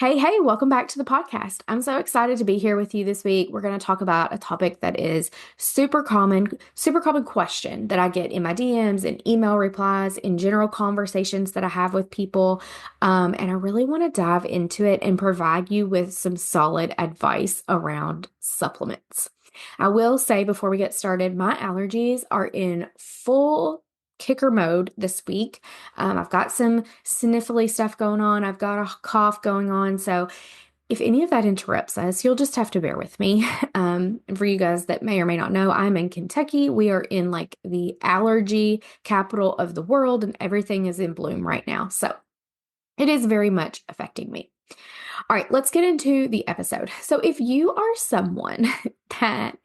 Hey, welcome back to the podcast. I'm so excited to be here with you this week. We're going to talk about a topic that is super common question that I get in my DMs and email replies, in general conversations that I have with people. And I really want to dive into it and provide you with some solid advice around supplements. I will say before we get started, my allergies are in full kicker mode this week. I've got some sniffly stuff going on. I've got a cough going on. So if any of that interrupts us, you'll just have to bear with me. And for you guys that may or may not know, I'm in Kentucky. We are in like the allergy capital of the world, and everything is in bloom right now. So it is very much affecting me. All right, let's get into the episode. So if you are someone that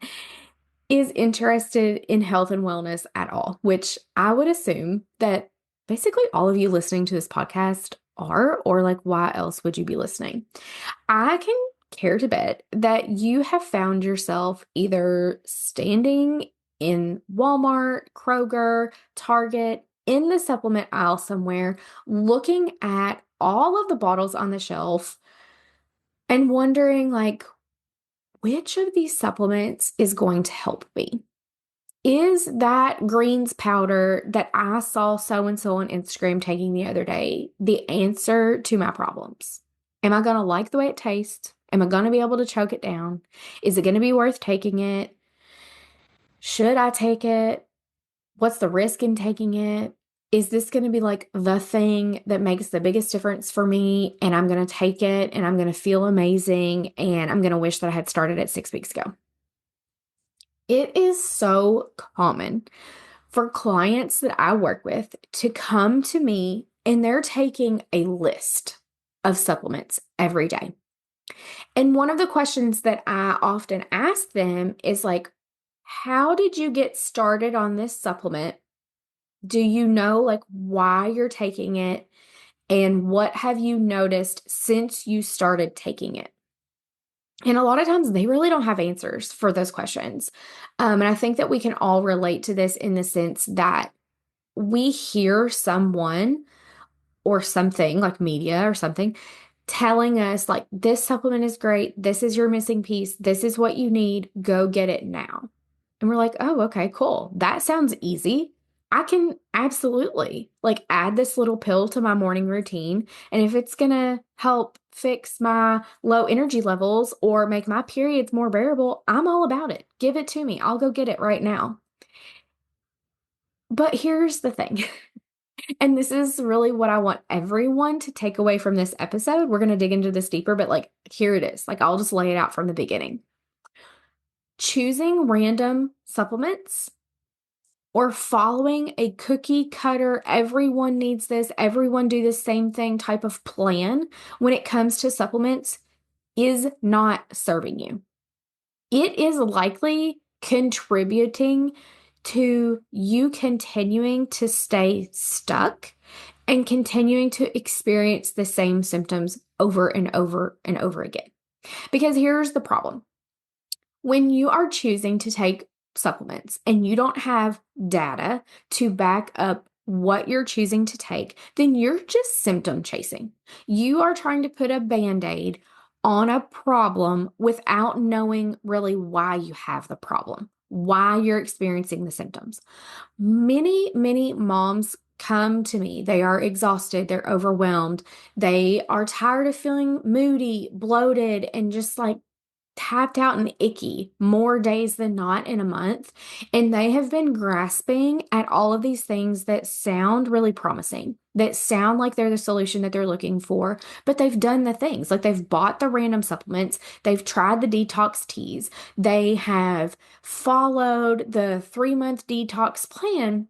is interested in health and wellness at all, which I would assume that basically all of you listening to this podcast are, or like, why else would you be listening? I can care to bet that you have found yourself either standing in Walmart, Kroger, Target, in the supplement aisle somewhere, looking at all of the bottles on the shelf and wondering, like, which of these supplements is going to help me? Is that greens powder that I saw so and so on Instagram taking the other day the answer to my problems? Am I going to like the way it tastes? Am I going to be able to choke it down? Is it going to be worth taking it? Should I take it? What's the risk in taking it? Is this going to be like the thing that makes the biggest difference for me? And I'm going to take it and I'm going to feel amazing. And I'm going to wish that I had started it 6 weeks ago. It is so common for clients that I work with to come to me and they're taking a list of supplements every day. And one of the questions that I often ask them is like, how did you get started on this supplement? Do you know like why you're taking it? And what have you noticed since you started taking it? And a lot of times they really don't have answers for those questions. And I think that we can all relate to this in the sense that we hear someone or something like media or something telling us like, this supplement is great. This is your missing piece. This is what you need. Go get it now. And we're like, oh, okay, cool. That sounds easy. I can absolutely like add this little pill to my morning routine. And if it's going to help fix my low energy levels or make my periods more bearable, I'm all about it. Give it to me. I'll go get it right now. But here's the thing. And this is really what I want everyone to take away from this episode. We're going to dig into this deeper, but like, here it is. Like, I'll just lay it out from the beginning. Choosing random supplements or following a cookie cutter, everyone needs this, everyone do the same thing type of plan when it comes to supplements is not serving you. It is likely contributing to you continuing to stay stuck and continuing to experience the same symptoms over and over and over again. Because here's the problem. When you are choosing to take supplements and you don't have data to back up what you're choosing to take, then you're just symptom chasing. You are trying to put a Band-Aid on a problem without knowing really why you have the problem, why you're experiencing the symptoms. Many moms come to me. They are exhausted. They're overwhelmed. They are tired of feeling moody, bloated, and just like tapped out and icky more days than not in a month. And they have been grasping at all of these things that sound really promising, that sound like they're the solution that they're looking for, but they've done the things. Like they've bought the random supplements, they've tried the detox teas, they have followed the 3-month detox plan.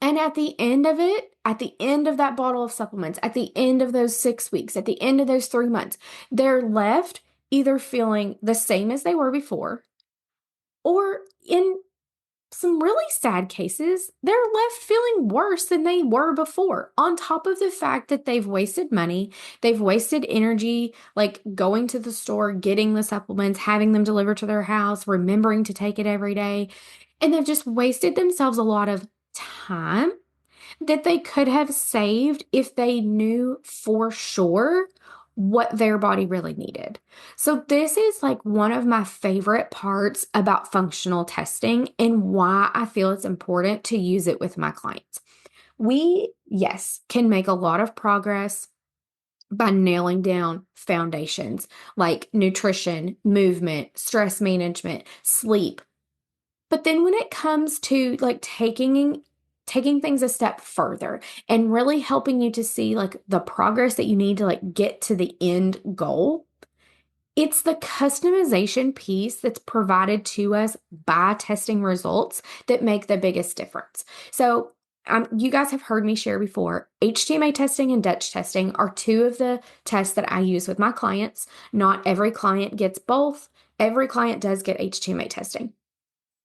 And at the end of it, at the end of that bottle of supplements, at the end of those 6 weeks, at the end of those 3 months, they're left either feeling the same as they were before, or in some really sad cases, they're left feeling worse than they were before, on top of the fact that they've wasted money, they've wasted energy, like going to the store, getting the supplements, having them delivered to their house, remembering to take it every day, and they've just wasted themselves a lot of time that they could have saved if they knew for sure what their body really needed. So this is like one of my favorite parts about functional testing and why I feel it's important to use it with my clients. We, yes, can make a lot of progress by nailing down foundations like nutrition, movement, stress management, sleep. But then when it comes to like taking things a step further and really helping you to see like the progress that you need to like get to the end goal, it's the customization piece that's provided to us by testing results that make the biggest difference. So, you guys have heard me share before, HTMA testing and DUTCH testing are two of the tests that I use with my clients. Not every client gets both. Every client does get HTMA testing,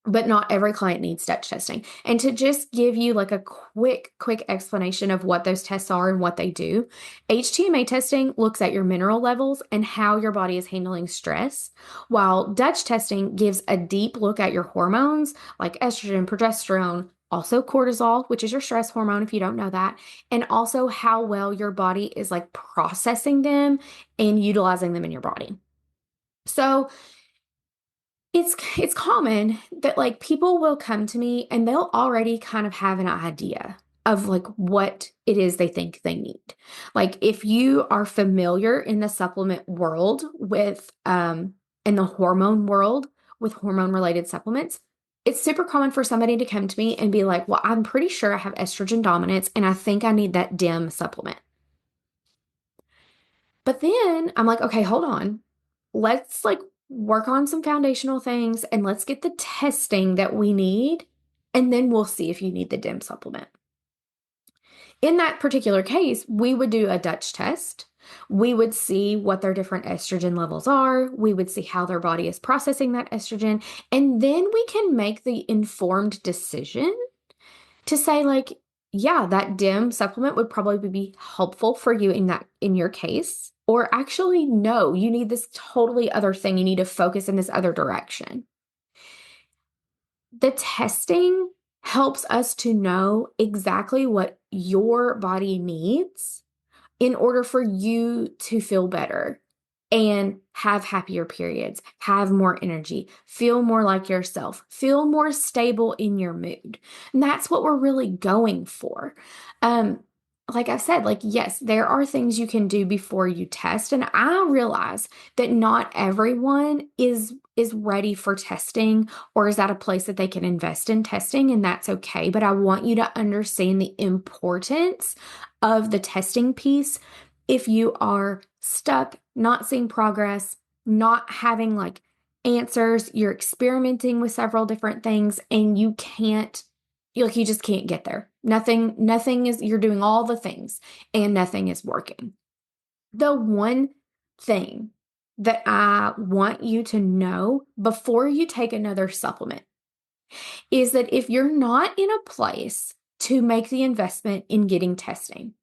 but not every client needs DUTCH testing. And to just give you like a quick explanation of what those tests are and what they do, HTMA testing looks at your mineral levels and how your body is handling stress, while DUTCH testing gives a deep look at your hormones like estrogen, progesterone, also cortisol, which is your stress hormone if you don't know that, and also how well your body is like processing them and utilizing them in your body. So it's common that like people will come to me and they'll already kind of have an idea of like what it is they think they need. Like if you are familiar in the supplement world with in the hormone world with hormone related supplements, it's super common for somebody to come to me and be like, "Well, I'm pretty sure I have estrogen dominance and I think I need that DIM supplement." But then I'm like, "Okay, hold on. Let's like work on some foundational things and let's get the testing that we need, and then we'll see if you need the DIM supplement." In that particular case, we would do a DUTCH test. We would see what their different estrogen levels are. We would see how their body is processing that estrogen. And then we can make the informed decision to say, like, yeah, that DIM supplement would probably be helpful for you in your case. Or actually, no, you need this totally other thing. You need to focus in this other direction. The testing helps us to know exactly what your body needs in order for you to feel better and have happier periods, have more energy, feel more like yourself, feel more stable in your mood. And that's what we're really going for. Um, like I said, like, yes, there are things you can do before you test. And I realize that not everyone is ready for testing or is at a place that they can invest in testing, and that's okay. But I want you to understand the importance of the testing piece if you are stuck, not seeing progress, not having like answers, you're experimenting with several different things and you just can't get there. Nothing is, you're doing all the things and nothing is working. The one thing that I want you to know before you take another supplement is that if you're not in a place to make the investment in getting testing,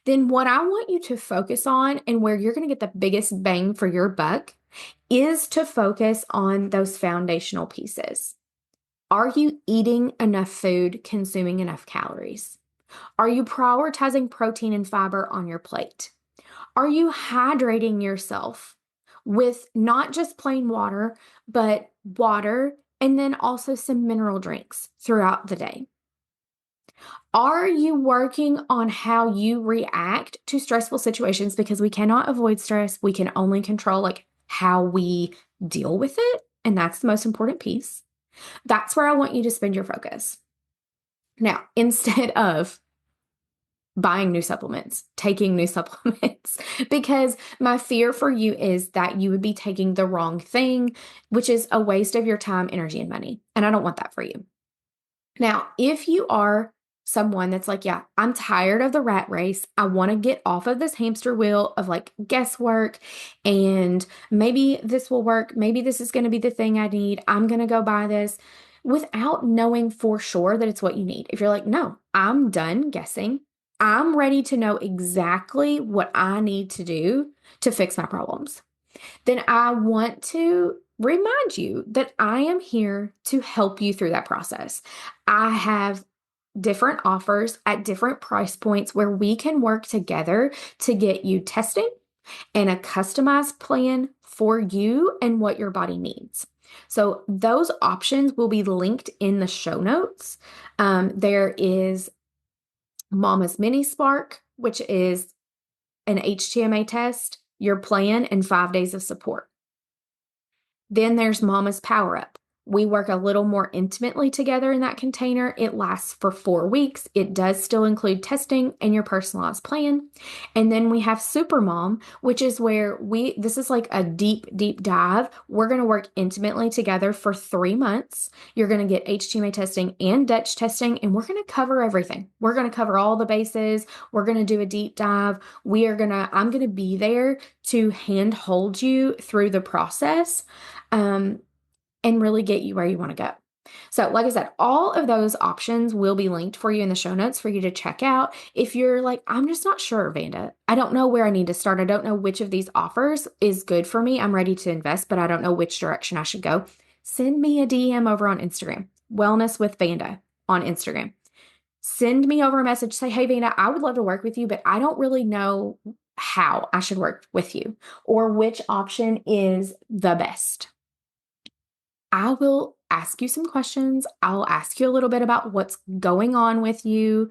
then what I want you to focus on and where you're going to get the biggest bang for your buck is to focus on those foundational pieces. Are you eating enough food, consuming enough calories? Are you prioritizing protein and fiber on your plate? Are you hydrating yourself with not just plain water, but water and then also some mineral drinks throughout the day? Are you working on how you react to stressful situations? Because we cannot avoid stress. We can only control like how we deal with it. And that's the most important piece. That's where I want you to spend your focus. Now, instead of buying new supplements, taking new supplements, because my fear for you is that you would be taking the wrong thing, which is a waste of your time, energy, and money. And I don't want that for you. Now, if you are someone that's like, yeah, I'm tired of the rat race. I want to get off of this hamster wheel of like guesswork, and maybe this will work. Maybe this is going to be the thing I need. I'm going to go buy this without knowing for sure that it's what you need. If you're like, no, I'm done guessing. I'm ready to know exactly what I need to do to fix my problems. Then I want to remind you that I am here to help you through that process. I have different offers at different price points where we can work together to get you testing, and a customized plan for you and what your body needs. So those options will be linked in the show notes. There is Mama's Mini Spark, which is an HTMA test, your plan, and 5 days of support. Then there's Mama's Power Up. We work a little more intimately together in that container. It lasts for 4 weeks. It does still include testing and your personalized plan. And then we have Super Mom, which is where this is like a deep, deep dive. We're going to work intimately together for 3 months. You're going to get HTMA testing and Dutch testing, and we're going to cover everything. We're going to cover all the bases. We're going to do a deep dive. I'm going to be there to hand hold you through the process. And really get you where you want to go. So, like I said, all of those options will be linked for you in the show notes for you to check out. If you're like, I'm just not sure, Vanda, I don't know where I need to start. I don't know which of these offers is good for me. I'm ready to invest, but I don't know which direction I should go. Send me a DM over on Instagram, Wellness with Vanda on Instagram. Send me over a message. Say, hey, Vanda, I would love to work with you, but I don't really know how I should work with you or which option is the best. I will ask you some questions. I'll ask you a little bit about what's going on with you,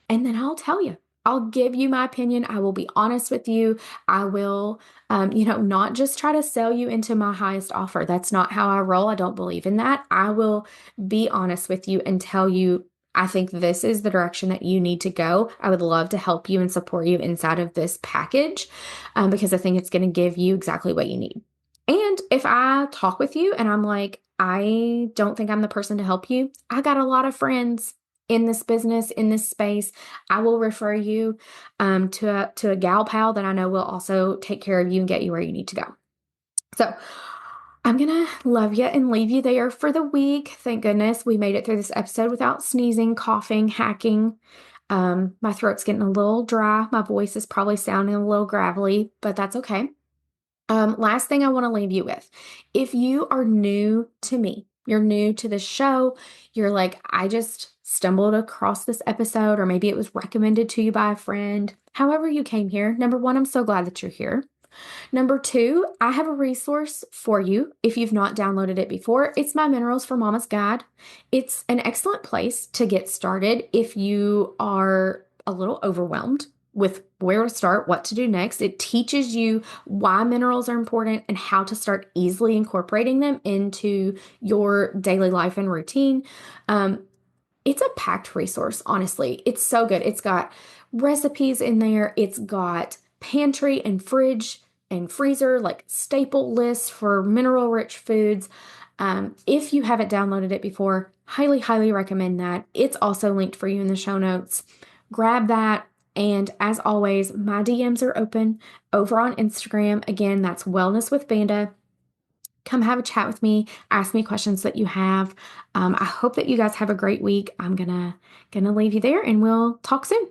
and then I'll tell you. I'll give you my opinion. I will be honest with you. I will, not just try to sell you into my highest offer. That's not how I roll. I don't believe in that. I will be honest with you and tell you, I think this is the direction that you need to go. I would love to help you and support you inside of this package because I think it's going to give you exactly what you need. And if I talk with you and I'm like, I don't think I'm the person to help you, I got a lot of friends in this business, in this space. I will refer you to a gal pal that I know will also take care of you and get you where you need to go. So I'm going to love you and leave you there for the week. Thank goodness we made it through this episode without sneezing, coughing, hacking. My throat's getting a little dry. My voice is probably sounding a little gravelly, but that's okay. Last thing I want to leave you with, if you are new to me, you're new to the show, you're like, I just stumbled across this episode, or maybe it was recommended to you by a friend. However you came here, number one, I'm so glad that you're here. Number two, I have a resource for you if you've not downloaded it before. It's my Minerals for Mama's Guide. It's an excellent place to get started if you are a little overwhelmed with where to start, what to do next. It teaches you why minerals are important and how to start easily incorporating them into your daily life and routine. It's a packed resource, honestly. It's so good. It's got recipes in there. It's got pantry and fridge and freezer, like staple lists for mineral-rich foods. If you haven't downloaded it before, highly, highly recommend that. It's also linked for you in the show notes. Grab that. And as always, my DMs are open over on Instagram. Again, that's Wellness with Vanda. Come have a chat with me. Ask me questions that you have. I hope that you guys have a great week. I'm gonna leave you there, and we'll talk soon.